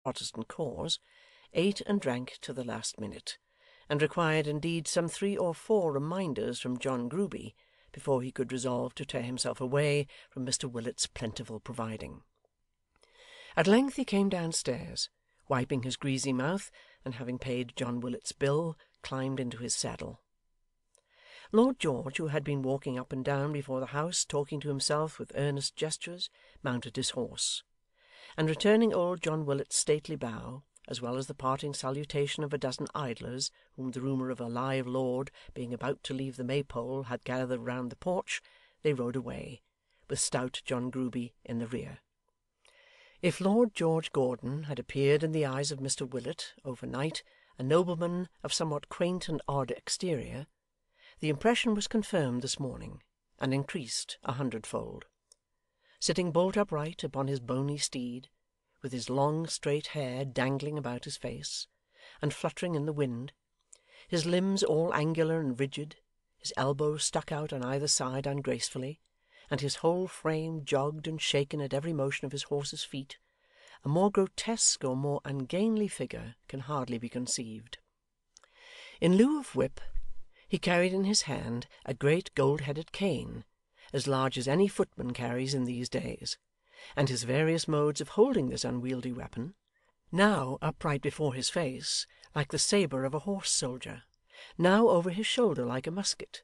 Protestant cause, ate and drank to the last minute, and required indeed some 3 or 4 reminders from John Grueby before he could resolve to tear himself away from Mr Willet's plentiful providing. At length he came downstairs, wiping his greasy mouth, and having paid John Willet's bill, climbed into his saddle. Lord George, who had been walking up and down before the house, talking to himself with earnest gestures, mounted his horse, and returning old John Willet's stately bow, as well as the parting salutation of a dozen idlers whom the rumour of a live lord being about to leave the Maypole had gathered round the porch, they rode away, with stout John Grueby in the rear. If Lord George Gordon had appeared in the eyes of Mr Willet, overnight, a nobleman of somewhat quaint and odd exterior, the impression was confirmed this morning, and increased 100-fold. Sitting bolt upright upon his bony steed, with his long straight hair dangling about his face, and fluttering in the wind, his limbs all angular and rigid, his elbows stuck out on either side ungracefully, and his whole frame jogged and shaken at every motion of his horse's feet, a more grotesque or more ungainly figure can hardly be conceived. In lieu of whip, he carried in his hand a great gold-headed cane, as large as any footman carries in these days, and his various modes of holding this unwieldy weapon, now upright before his face like the sabre of a horse soldier, now over his shoulder like a musket,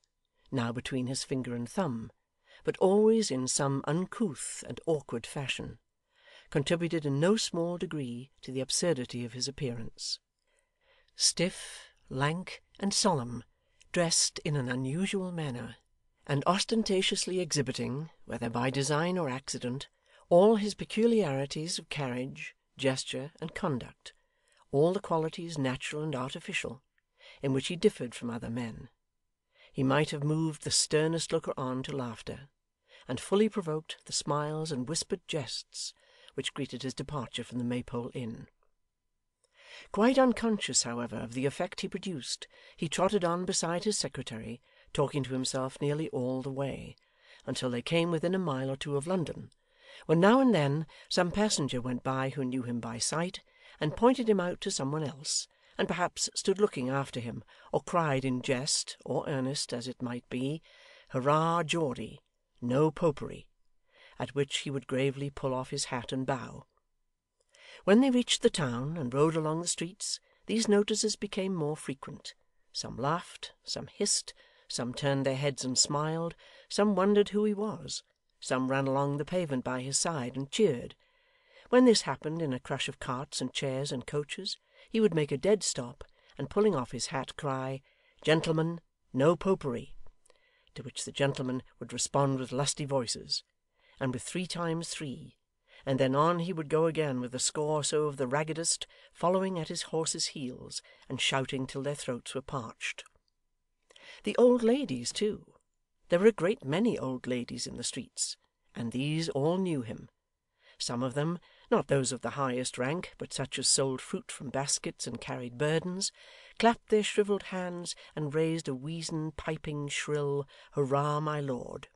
now between his finger and thumb, but always in some uncouth and awkward fashion, contributed in no small degree to the absurdity of his appearance. Stiff, lank, and solemn, dressed in an unusual manner, and ostentatiously exhibiting, whether by design or accident, all his peculiarities of carriage, gesture, and conduct, all the qualities natural and artificial, in which he differed from other men, he might have moved the sternest looker on to laughter, and fully provoked the smiles and whispered jests which greeted his departure from the Maypole Inn. Quite unconscious, however, of the effect he produced, he trotted on beside his secretary, talking to himself nearly all the way, until they came within a mile or 2 of London, when now and then some passenger went by who knew him by sight, and pointed him out to some one else, and perhaps stood looking after him, or cried in jest, or earnest, as it might be, "Hurrah, Geordie! No Popery!" at which he would gravely pull off his hat and bow. When they reached the town, and rode along the streets, these notices became more frequent. Some laughed, some hissed, some turned their heads and smiled, some wondered who he was, some ran along the pavement by his side and cheered. When this happened in a crush of carts and chairs and coaches, he would make a dead stop, and pulling off his hat, cry, "Gentlemen, no Popery!" to which the gentlemen would respond with lusty voices, and with 3 times 3, and then on he would go again with a score or so of the raggedest, following at his horse's heels, and shouting till their throats were parched. The old ladies too. There were a great many old ladies in the streets, and these all knew him. Some of them, not those of the highest rank, but such as sold fruit from baskets and carried burdens, clapped their shrivelled hands and raised a weazen, piping, shrill "Hurrah, my lord!"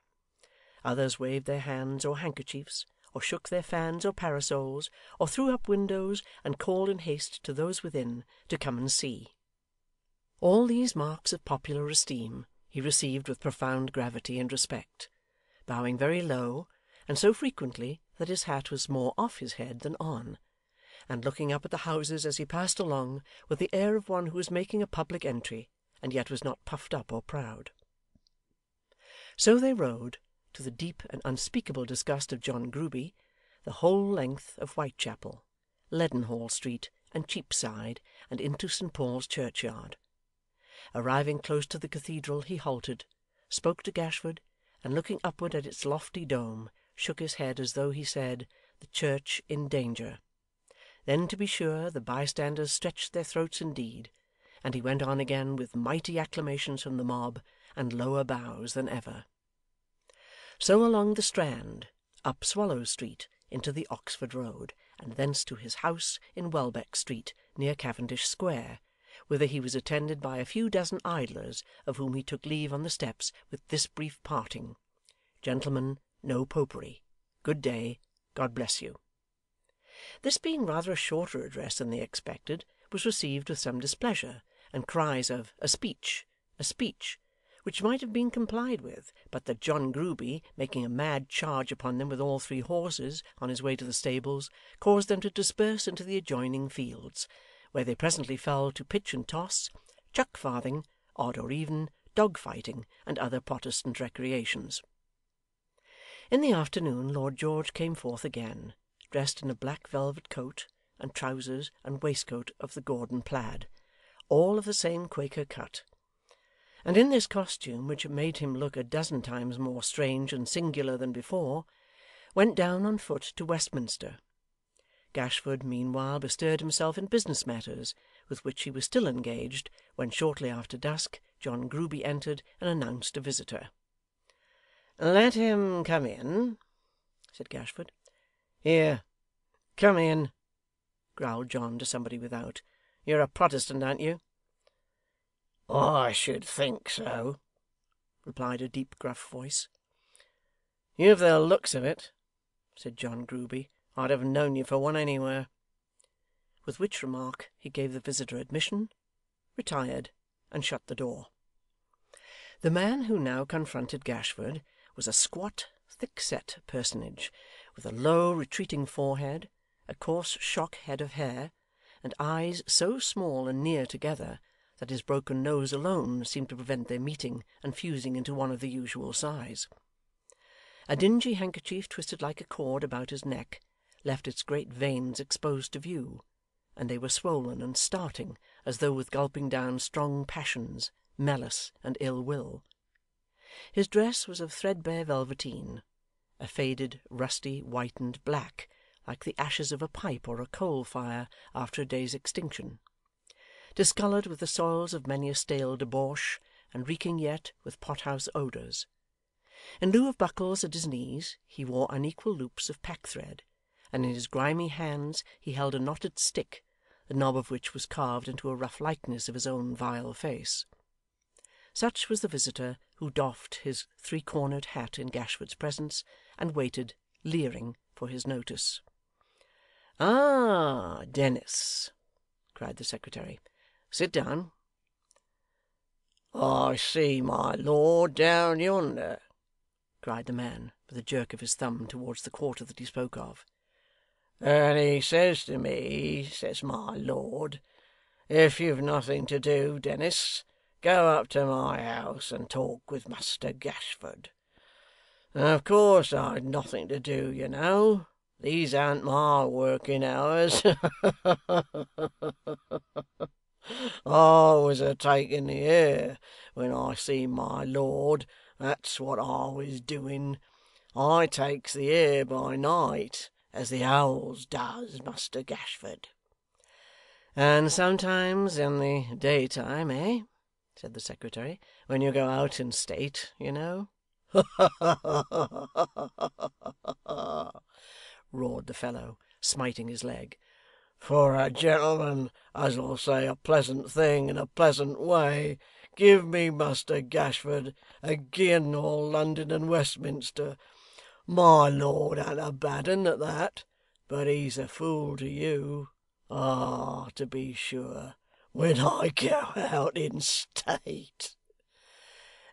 Others waved their hands or handkerchiefs, or shook their fans or parasols, or threw up windows and called in haste to those within to come and see. All these marks of popular esteem he received with profound gravity and respect, bowing very low, and so frequently that his hat was more off his head than on, and looking up at the houses as he passed along with the air of one who was making a public entry, and yet was not puffed up or proud. So they rode, to the deep and unspeakable disgust of John Grueby, the whole length of Whitechapel, Leadenhall Street, and Cheapside, and into St Paul's Churchyard. Arriving close to the cathedral, he halted, spoke to Gashford, and looking upward at its lofty dome, shook his head as though he said, "The church in danger." Then, to be sure, the bystanders stretched their throats indeed, and he went on again with mighty acclamations from the mob, and lower bows than ever. So along the Strand, up Swallow Street into the Oxford Road, and thence to his house in Welbeck Street, near Cavendish Square, whither he was attended by a few dozen idlers, of whom he took leave on the steps with this brief parting: "Gentlemen, no Popery. Good day. God bless you." This being rather a shorter address than they expected, was received with some displeasure, and cries of a speech, which might have been complied with, but that John Grueby, making a mad charge upon them with all 3 horses, on his way to the stables, caused them to disperse into the adjoining fields, where they presently fell to pitch and toss, chuck farthing, odd or even, dog fighting, and other Protestant recreations. In the afternoon Lord George came forth again, dressed in a black velvet coat, and trousers and waistcoat of the Gordon plaid, all of the same Quaker cut; and in this costume, which made him look a dozen times more strange and singular than before, went down on foot to Westminster. Gashford meanwhile bestirred himself in business matters, with which he was still engaged, when shortly after dusk John Grueby entered and announced a visitor. 'Let him come in,' said Gashford. 'Here, come in,' growled John to somebody without. 'You're a Protestant, aren't you?' 'I should think so,' replied a deep gruff voice. 'You've the looks of it,' said John Grueby. 'I'd have known you for one anywhere.' With which remark he gave the visitor admission, retired, and shut the door. The man who now confronted Gashford was a squat, thick-set personage, with a low retreating forehead, a coarse shock head of hair, and eyes so small and near together that his broken nose alone seemed to prevent their meeting and fusing into one of the usual size. A dingy handkerchief twisted like a cord about his neck left its great veins exposed to view, and they were swollen and starting as though with gulping down strong passions, malice, and ill will. His dress was of threadbare velveteen, a faded, rusty, whitened black, like the ashes of a pipe or a coal fire after a day's extinction, discoloured with the soils of many a stale debauch, and reeking yet with pothouse odours. In lieu of buckles at his knees, he wore unequal loops of packthread, and in his grimy hands he held a knotted stick, the knob of which was carved into a rough likeness of his own vile face. Such was the visitor who doffed his 3-cornered hat in Gashford's presence, and waited, leering, for his notice. 'Ah, Dennis!' cried the secretary. 'Sit down.' 'I see my lord down yonder,' cried the man, with a jerk of his thumb towards the quarter that he spoke of. 'And he says to me, says my lord, "If you've nothing to do, Dennis, go up to my house and talk with Muster Gashford." Of course I'd nothing to do, you know. These aren't my working hours. I was a taking the air when I see my lord, that's what I was doing. I takes the air by night, as the owls does, Muster Gashford.' 'And sometimes in the daytime, eh?' said the secretary. 'When you go out in state, you know.' 'roared the fellow, smiting his leg. 'For a gentleman as'll say a pleasant thing in a pleasant way, give me Muster Gashford agin all London and Westminster. My lord an't a bad un at that, but he's a fool to you. Ah, to be sure, when I go out in state.'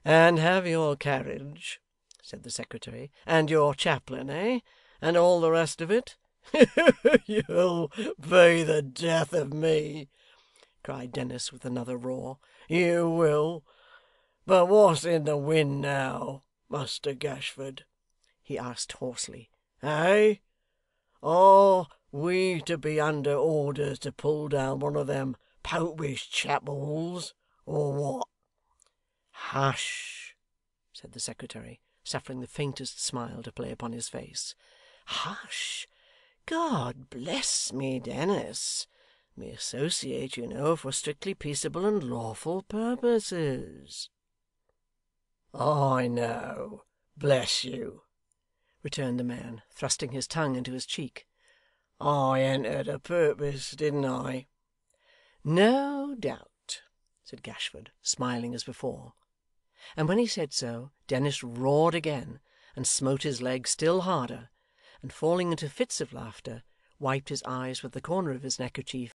'And have your carriage,' said the secretary, 'and your chaplain, eh? And all the rest of it?' 'You'll be the death of me,' cried Dennis with another roar. 'You will. But what's in the wind now, Muster Gashford?' he asked hoarsely. 'Eh? Are we to be under orders to pull down one of them popish chapels, or what?' 'Hush!' said the secretary, suffering the faintest smile to play upon his face. 'Hush! God bless me, Dennis! Me associate, you know, for strictly peaceable and lawful purposes.' 'I know, bless you,' returned the man, thrusting his tongue into his cheek. 'I entered a purpose, didn't I?' 'No doubt,' said Gashford, smiling as before. And when he said so, Dennis roared again, and smote his leg still harder, and falling into fits of laughter, wiped his eyes with the corner of his neckerchief,